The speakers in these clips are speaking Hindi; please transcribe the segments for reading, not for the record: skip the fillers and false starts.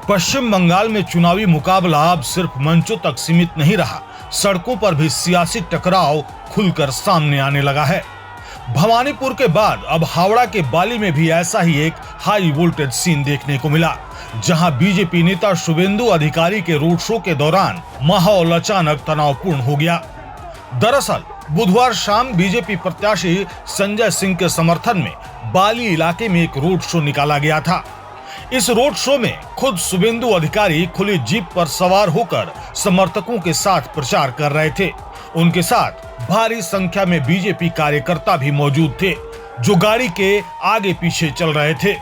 पश्चिम बंगाल में चुनावी मुकाबला अब सिर्फ मंचों तक सीमित नहीं रहा, सड़कों पर भी सियासी टकराव खुलकर सामने आने लगा है। भवानीपुर के बाद अब हावड़ा के बाली में भी ऐसा ही एक हाई वोल्टेज सीन देखने को मिला, जहां बीजेपी नेता शुभेंदु अधिकारी के रोड शो के दौरान माहौल अचानक तनावपूर्ण हो गया। दरअसल बुधवार शाम बीजेपी प्रत्याशी संजय सिंह के समर्थन में बाली इलाके में एक रोड शो निकाला गया था। इस रोड शो में खुद शुभेंदु अधिकारी खुली जीप पर सवार होकर समर्थकों के साथ प्रचार कर रहे थे। उनके साथ भारी संख्या में बीजेपी कार्यकर्ता भी मौजूद थे, जो गाड़ी के आगे पीछे चल रहे थे।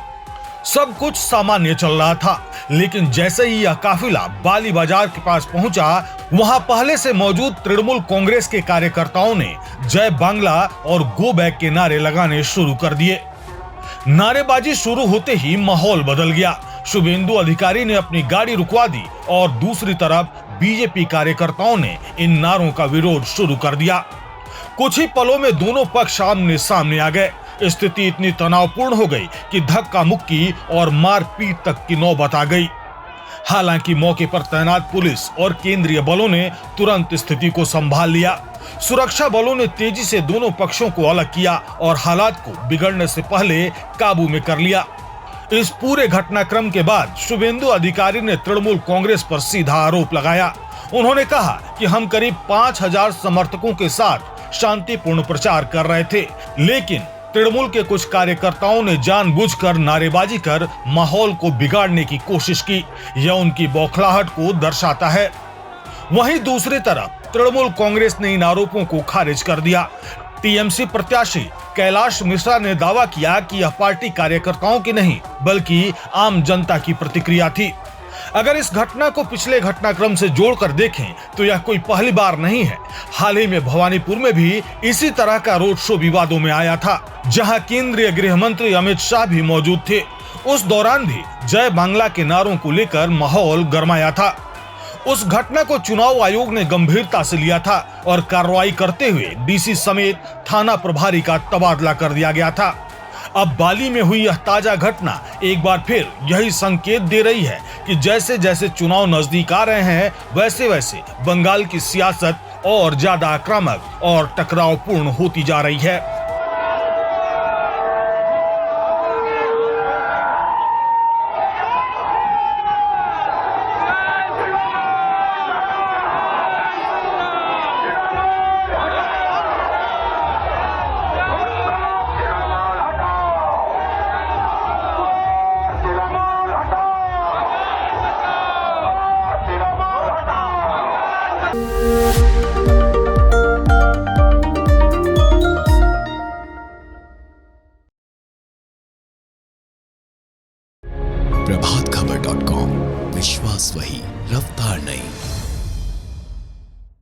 सब कुछ सामान्य चल रहा था, लेकिन जैसे ही यह काफिला बाली बाजार के पास पहुंचा, वहां पहले से मौजूद तृणमूल कांग्रेस के कार्यकर्ताओं ने जय बांग्ला और गो बैक के नारे लगाने शुरू कर दिए। नारेबाजी शुरू होते ही माहौल बदल गया। शुभेंदु अधिकारी ने अपनी गाड़ी रुकवा दी और दूसरी तरफ बीजेपी कार्यकर्ताओं ने इन नारों का विरोध शुरू कर दिया। कुछ ही पलों में दोनों पक्ष आमने सामने आ गए। स्थिति इतनी तनावपूर्ण हो गई कि धक्का मुक्की और मारपीट तक की नौबत आ गई। हालांकि मौके पर तैनात पुलिस और केंद्रीय बलों ने तुरंत स्थिति को संभाल लिया। सुरक्षा बलों ने तेजी से दोनों पक्षों को अलग किया और हालात को बिगड़ने से पहले काबू में कर लिया। इस पूरे घटनाक्रम के बाद शुभेंदु अधिकारी ने तृणमूल कांग्रेस पर सीधा आरोप लगाया। उन्होंने कहा कि हम करीब 5000 समर्थकों के साथ शांतिपूर्ण प्रचार कर रहे थे, लेकिन तृणमूल के कुछ कार्यकर्ताओं ने जानबूझकर नारेबाजी कर माहौल को बिगाड़ने की कोशिश की। यह उनकी बौखलाहट को दर्शाता है। वहीं दूसरी तरफ तृणमूल कांग्रेस ने इन आरोपों को खारिज कर दिया। टीएमसी प्रत्याशी कैलाश मिश्रा ने दावा किया कि यह पार्टी कार्यकर्ताओं की नहीं, बल्कि आम जनता की प्रतिक्रिया थी। अगर इस घटना को पिछले घटनाक्रम से जोड़कर देखें तो यह कोई पहली बार नहीं है। हाल ही में भवानीपुर में भी इसी तरह का रोड शो विवादों में आया था, जहां केंद्रीय गृह मंत्री अमित शाह भी मौजूद थे। उस दौरान भी जय बांग्ला के नारों को लेकर माहौल गरमाया था। उस घटना को चुनाव आयोग ने गंभीरता से लिया था और कार्रवाई करते हुए डीसी समेत थाना प्रभारी का तबादला कर दिया गया था। अब बाली में हुई यह ताजा घटना एक बार फिर यही संकेत दे रही है कि जैसे जैसे चुनाव नजदीक आ रहे हैं, वैसे वैसे बंगाल की सियासत और ज्यादा आक्रामक और टकरावपूर्ण होती जा रही है। प्रभातखबर.com, विश्वास वही, रफ्तार नहीं।